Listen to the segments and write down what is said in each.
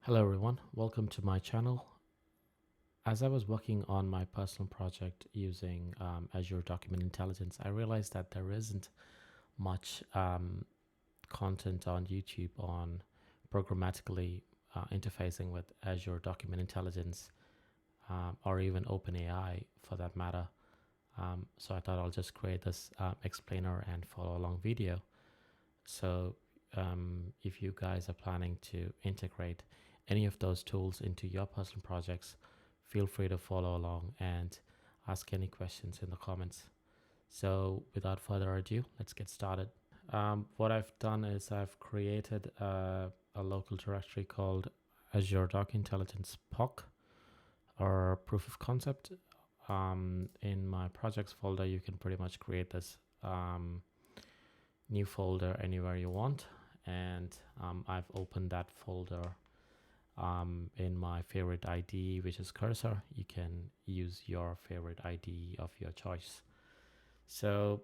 Hello everyone, welcome to my channel. As I was working on my personal project using Azure Document Intelligence, I realized that there isn't much content on YouTube on programmatically interfacing with Azure Document Intelligence or even OpenAI for that matter. So I thought I'll just create this explainer and follow along video. So if you guys are planning to integrate any of those tools into your personal projects, feel free to follow along and ask any questions in the comments. So without further ado, let's get started. What I've done is I've created a local directory called Azure Doc Intelligence POC or proof of concept. In my projects folder, you can pretty much create this new folder anywhere you want, and I've opened that folder in my favorite ID, which is cursor. You can use your favorite ID of your choice. So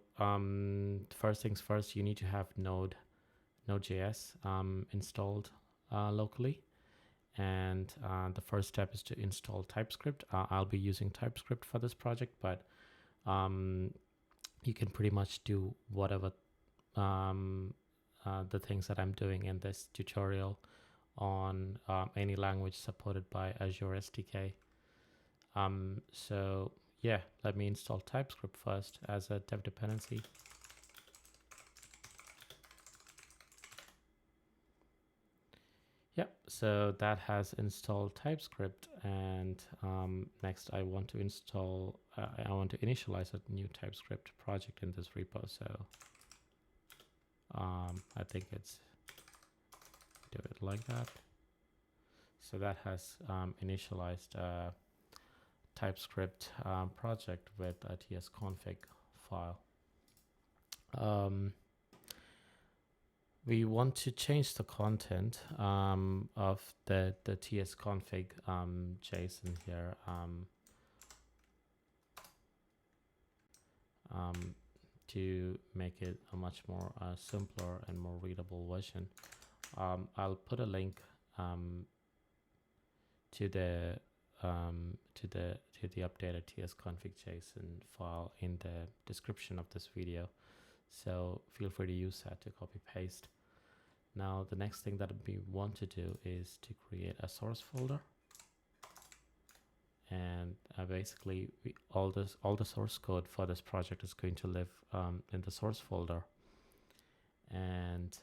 first things first, you need to have Node.js installed locally, and the first step is to install Typescript. I'll be using Typescript for this project, but you can pretty much do whatever the things that I'm doing in this tutorial on any language supported by Azure SDK. So yeah, let me install Typescript first as a dev dependency. Yep, so that has installed Typescript, and next I want to install, I want to initialize a new Typescript project in this repo. So I think it's do it like that. So that has initialized a Typescript project with a tsconfig file. We want to change the content of the tsconfig JSON here to make it a much more simpler and more readable version. I'll put a link to the updated tsconfig JSON file in the description of this video, so feel free to use that to copy paste. Now the next thing that we want to do is to create a source folder, and basically all the source code for this project is going to live in the source folder, and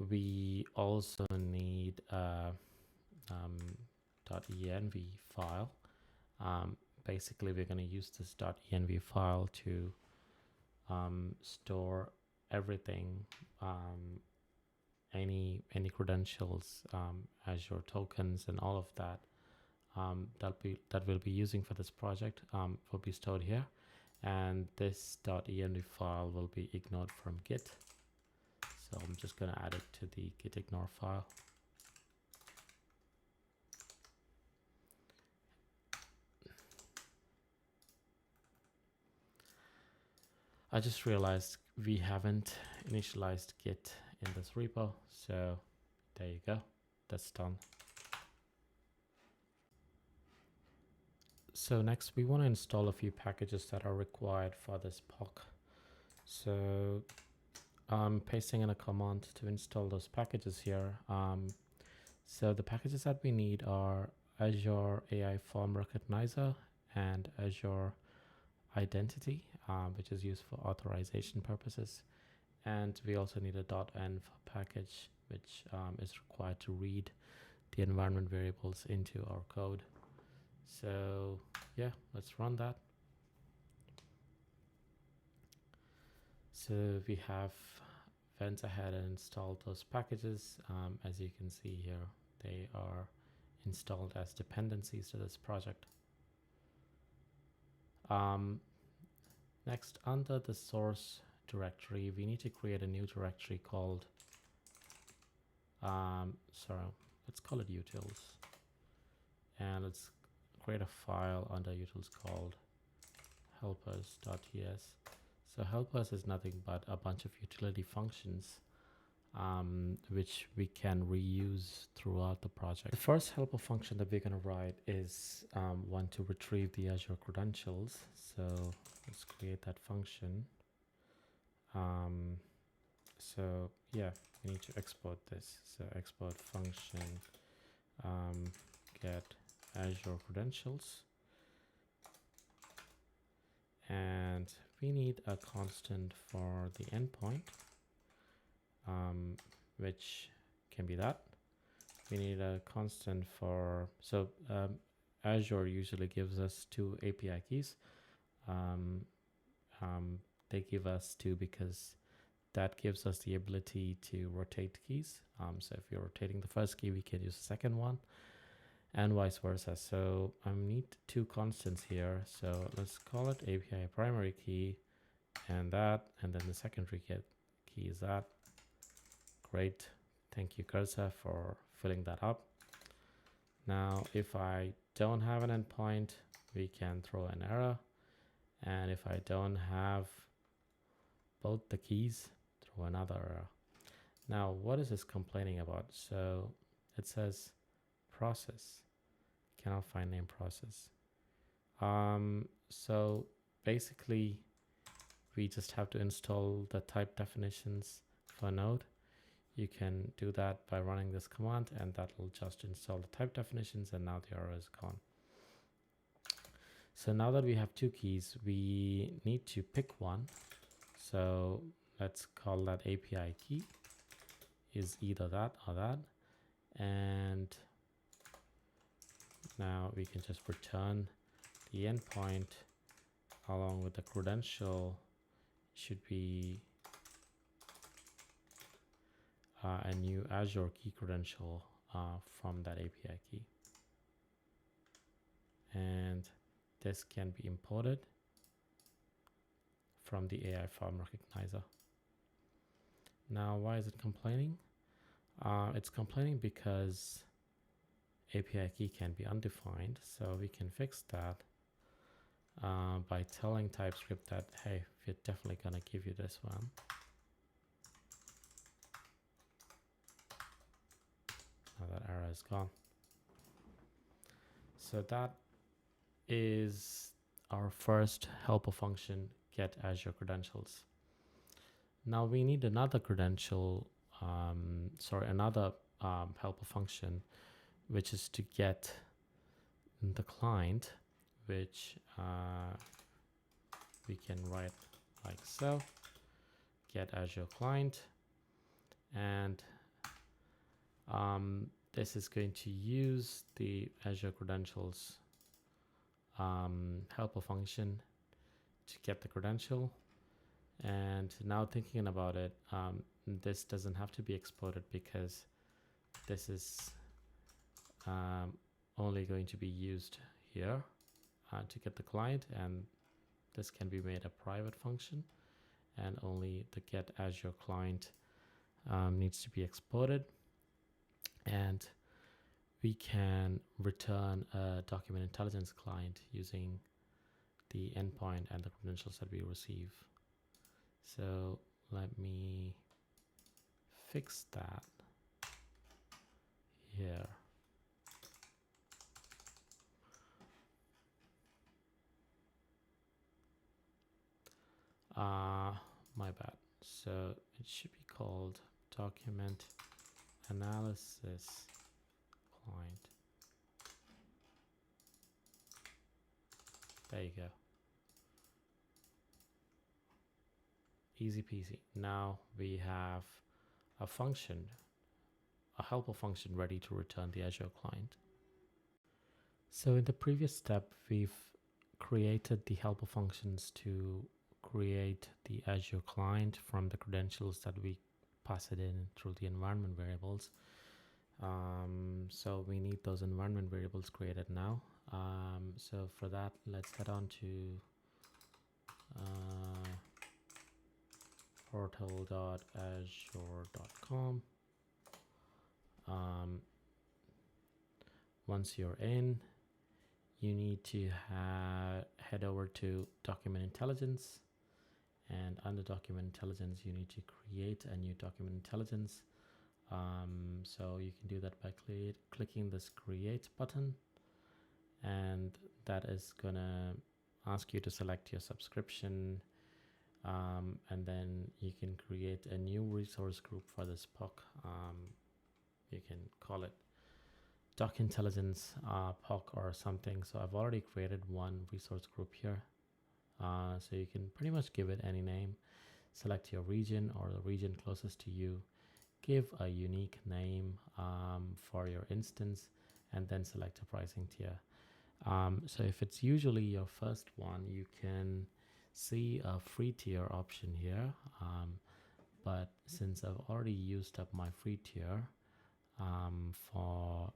we also need a .env file. Basically, we're going to use this .env file to store everything, any credentials, Azure tokens, and all of that that we'll be using for this project will be stored here, and this .env file will be ignored from Git. So I'm just going to add it to the git ignore file. I just realized we haven't initialized Git in this repo, so there you go, that's done. So next we want to install a few packages that are required for this POC. So I'm pasting in a command to install those packages here. So the packages that we need are Azure AI Form Recognizer and Azure Identity, which is used for authorization purposes. And we also need a .env package, which is required to read the environment variables into our code. So yeah, let's run that. So we have went ahead and installed those packages. As you can see here, they are installed as dependencies to this project. Next, under the source directory, we need to create a new directory called let's call it utils, and let's create a file under utils called helpers.ts. So helpers is nothing but a bunch of utility functions which we can reuse throughout the project. The first helper function that we're going to write is one to retrieve the Azure credentials. So let's create that function. So yeah, we need to export this. So export function get Azure credentials, and we need a constant for the endpoint, which can be that. We need a constant for, so Azure usually gives us 2 API keys. They give us 2 because that gives us the ability to rotate keys. So if you're rotating the first key, we can use the second one, and vice versa. So I need 2 constants here. So let's call it API primary key and that, and then the secondary key is that. Great. Thank you, Cursor, for filling that up. Now, if I don't have an endpoint, we can throw an error. And if I don't have both the keys, throw another error. Now, what is this complaining about? So it says process. Cannot find name process. So basically, we just have to install the type definitions for Node. You can do that by running this command, and that will just install the type definitions, and now the error is gone. So now that we have 2 keys, we need to pick one. So let's call that API key is either that or that. And now we can just return the endpoint along with the credential. Should be a new Azure key credential from that API key. And this can be imported from the AI form recognizer. Now, why is it complaining? It's complaining because API key can be undefined. So we can fix that by telling Typscript that, hey, we're definitely going to give you this one. Now that error is gone. So that is our first helper function, get Azure credentials. Now we need another credential, another helper function, which is to get the client, which we can write like so, get Azure client, and this is going to use the Azure credentials helper function to get the credential. And now thinking about it, this doesn't have to be exported because this is only going to be used here to get the client, and this can be made a private function, and only the get Azure client needs to be exported. And we can return a document intelligence client using the endpoint and the credentials that we receive. So let me fix that here. My bad. So it should be called document analysis client. There you go. Easy peasy. Now we have a function, a helper function ready to return the Azure client. So in the previous step, we've created the helper functions to create the Azure client from the credentials that we pass it in through the environment variables. So we need those environment variables created now. So for that, let's head on to portal.azure.com. Once you're in, you need to head over to Document Intelligence, And under document intelligence, you need to create a new document intelligence. So you can do that by clicking this create button, and that is gonna ask you to select your subscription, and then you can create a new resource group for this POC. You can call it Doc Intelligence POC or something. So I've already created one resource group here. So you can pretty much give it any name. Select your region or the region closest to you. Give a unique name for your instance, and then select a pricing tier. So if it's usually your first one, you can see a free tier option here. But since I've already used up my free tier for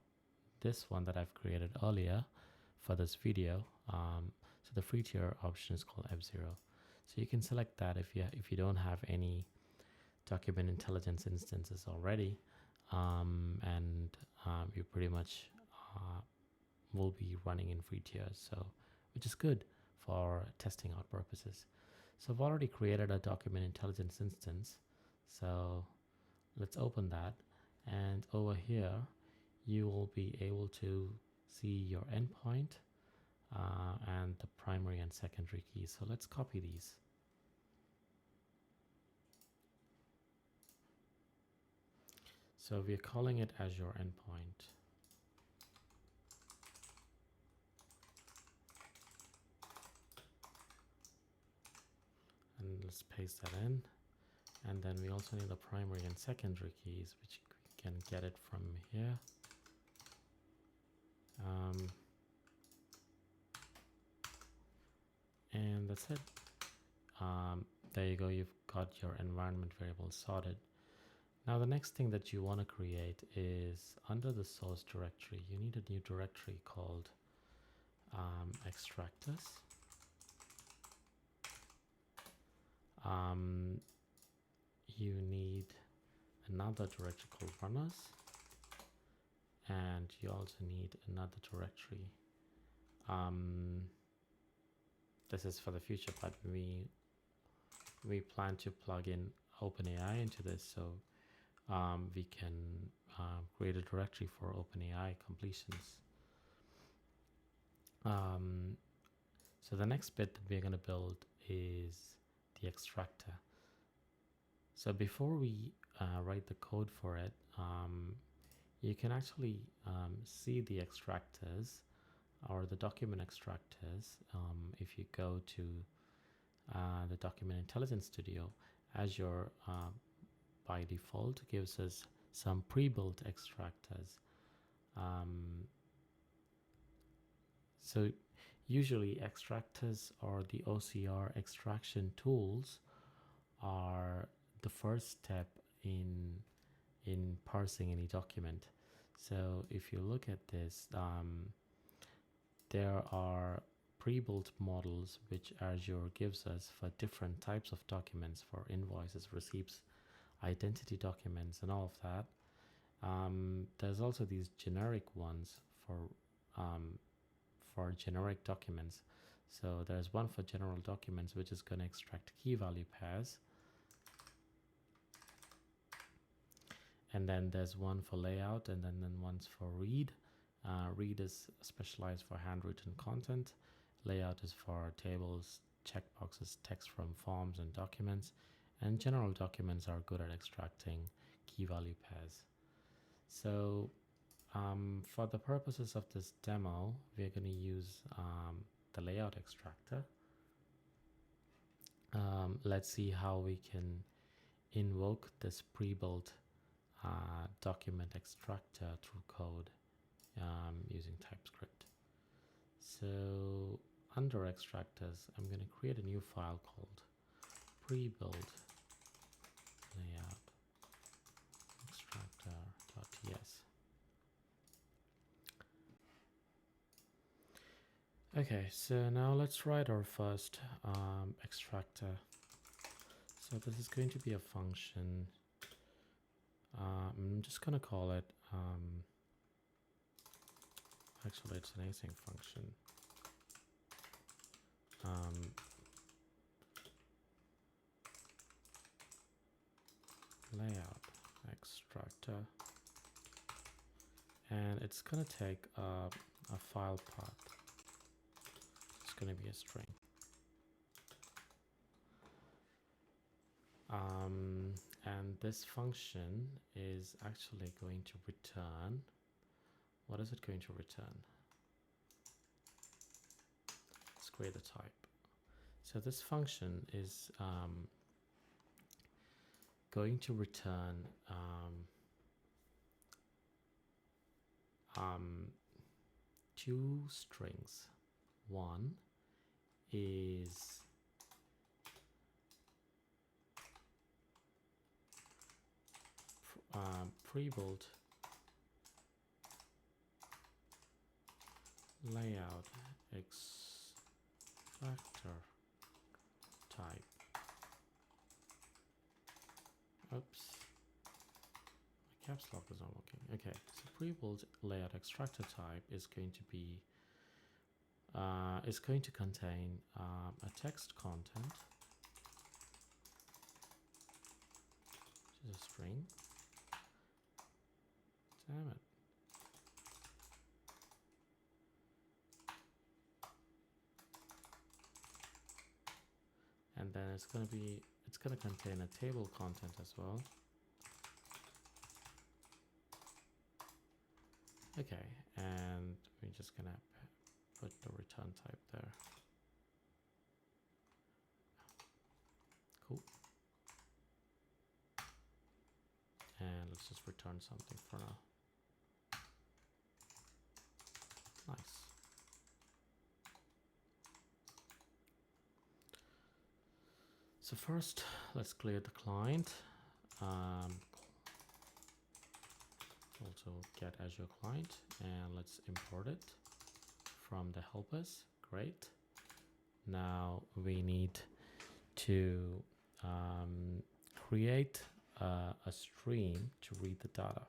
this one that I've created earlier for this video, so the free tier option is called F0. So you can select that if you don't have any document intelligence instances already, and you pretty much will be running in free tiers, so which is good for testing out purposes. So I've already created a document intelligence instance, so let's open that, and over here you will be able to see your endpoint and the primary and secondary keys. So let's copy these. So we're calling it Azure Endpoint. And let's paste that in. And then we also need the primary and secondary keys, which we can get it from here. And that's it. There you go, you've got your environment variable sorted. Now the next thing that you want to create is under the source directory, you need a new directory called extractors. You need another directory called runners, and you also need another directory. This is for the future, but we plan to plug in OpenAI into this, so we can create a directory for OpenAI completions. So the next bit that we're going to build is the extractor. So before we write the code for it, you can actually see the extractors or the document extractors if you go to the Document Intelligence Studio. Azure by default gives us some pre-built extractors. So usually extractors or the OCR extraction tools are the first step in parsing any document. So if you look at this, there are pre-built models which Azure gives us for different types of documents, for invoices, receipts, identity documents, and all of that. There's also these generic ones for generic documents. So there's one for general documents which is going to extract key value pairs. And then there's one for layout, and then one's for read. Read is specialized for handwritten content. Layout is for tables, checkboxes, text from forms and documents. And general documents are good at extracting key value pairs. So for the purposes of this demo, we're going to use the layout extractor. Let's see how we can invoke this pre-built document extractor through code using Typscript. So under extractors, I'm going to create a new file called pre-built layout extractor.ts. Okay, so now let's write our first extractor. So this is going to be a function. I'm just going to call it, actually it's an async function. layout extractor, and it's going to take a file path. It's going to be a string. And this function is actually going to return. What is it going to return? Let's create a type. So this function is going to return two strings. One is pre-built layout extractor type. Oops, my caps lock is not working. Okay, so pre-built layout extractor type is going to be contain a text content, which is a string. Damn it. And then it's going to contain a table content as well. Okay, and we're just going to put the return type there. Cool. And let's just return something for now. Nice. So first, let's clear the client. Also get Azure client, and let's import it from the helpers. Great. Now we need to create a stream to read the data.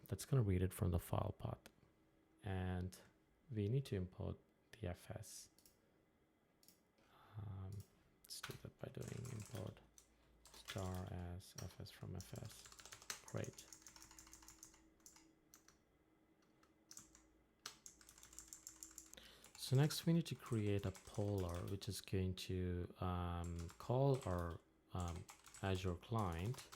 That's going to read it from the file path, and we need to import the FS. Let's do that by doing import star as FS from FS. Great. So next we need to create a poller, which is going to call our Azure client,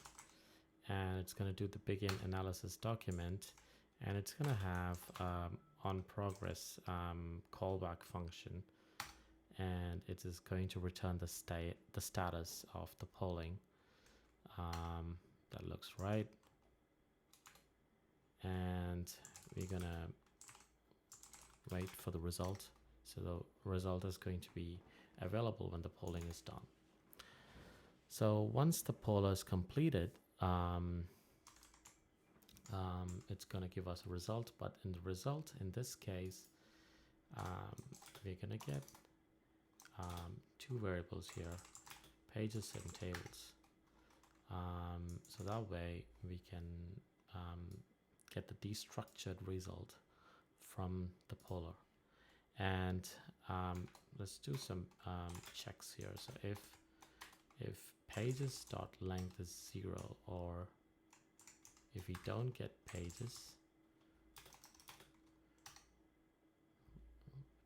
and it's going to do the begin analysis document, and it's going to have on progress callback function, and it is going to return the status of the polling. That looks right, and we're gonna wait for the result. So the result is going to be available when the polling is done. So once the poller is completed, it's going to give us a result, but in the result, in this case, we're going to get two variables here, pages and tables. So that way we can get the destructured result from the poller. And let's do some checks here. So if pages.length is 0, or if we don't get pages,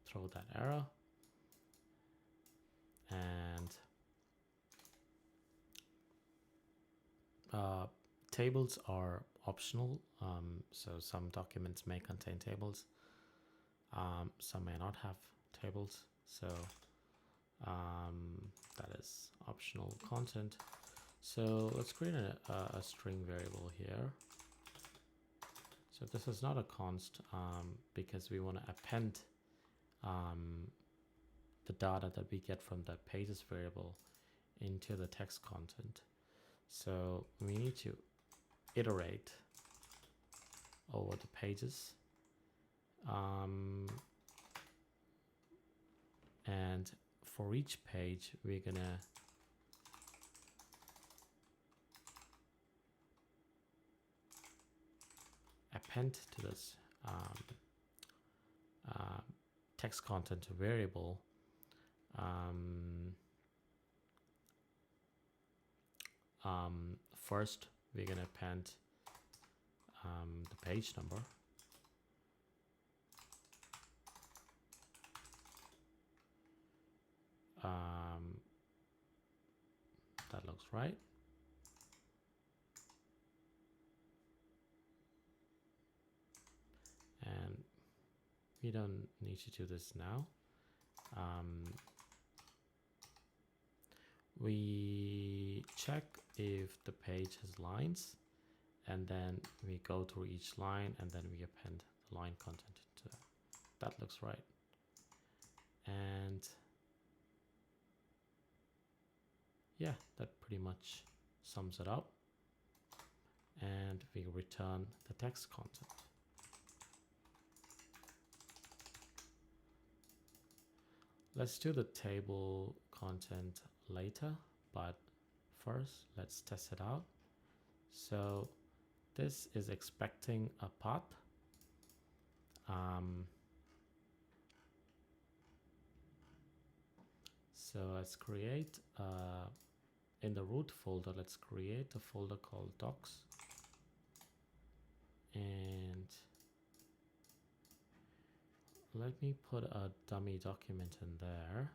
throw that error. And tables are optional, so some documents may contain tables, some may not have tables, so that is optional content. So let's create a string variable here. So this is not a const, because we want to append the data that we get from the pages variable into the text content. So we need to iterate over the pages, and for each page we're gonna append to this text content variable First, we're going to append the page number. That looks right. And we don't need to do this now. We check if the page has lines, and then we go through each line, and then we append the line content into that. That looks right. And yeah, that pretty much sums it up. And we return the text content. Let's do the table content later, but first let's test it out. So this is expecting a path. So let's create in the root folder, let's create a folder called docs. And let me put a dummy document in there.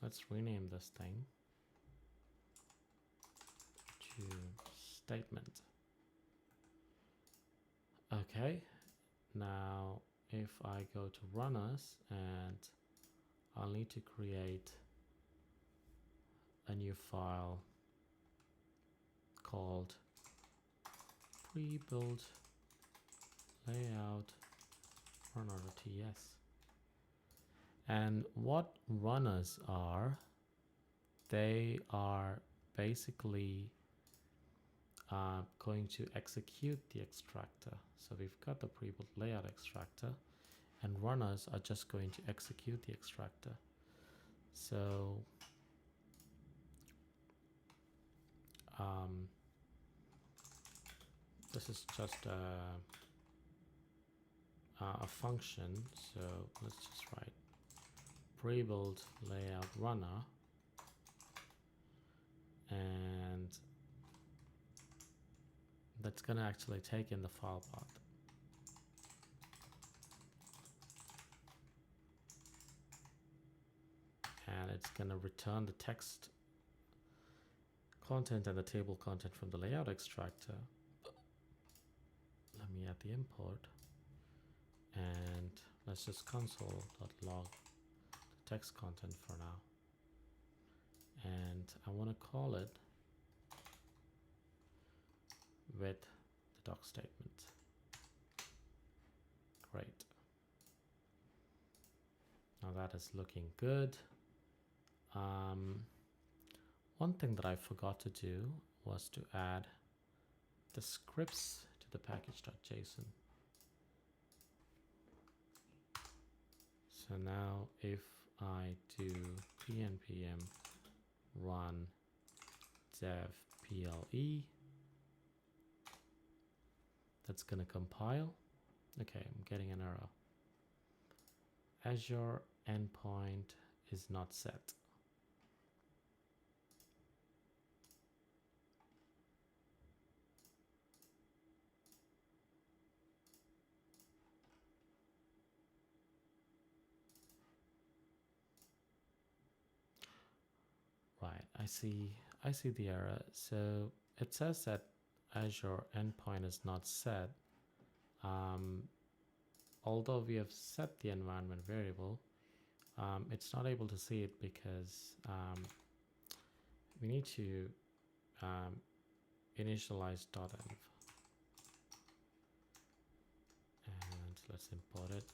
Let's rename this thing to statement. Okay, now if I go to runners, and I'll need to create a new file called pre-build layout runner.ts. And what runners are, they are basically going to execute the extractor. So we've got the pre-built layout extractor, and runners are just going to execute the extractor. So this is just a function. So let's just write pre-built layout runner, and that's going to actually take in the file path. And it's going to return the text content and the table content from the layout extractor. Let me add the import, and let's just console.log the text content for now. And I want to call it with the doc statement. Great. Now that is looking good. One thing that I forgot to do was to add the scripts to the package.json. So now if I do pnpm run dev ple, that's going to compile. Okay, I'm getting an error. Azure endpoint is not set. Right, I see the error. So it says that Azure endpoint is not set. Although we have set the environment variable, it's not able to see it because we need to initialize .env. And let's import it.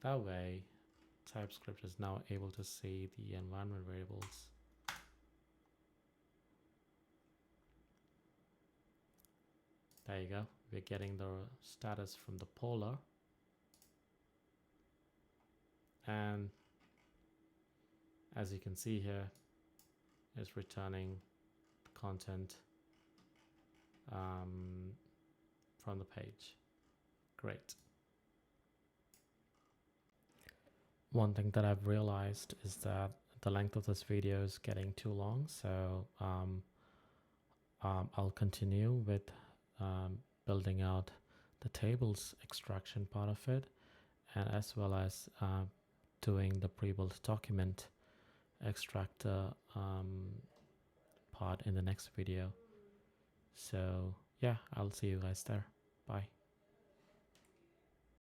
That way, Typscript is now able to see the environment variables. There you go. We're getting the status from the polar. And as you can see here, it's returning content from the page. Great. One thing that I've realized is that the length of this video is getting too long, so I'll continue with building out the tables extraction part of it, and as well as doing the pre-built document extractor part in the next video. So yeah, I'll see you guys there. Bye.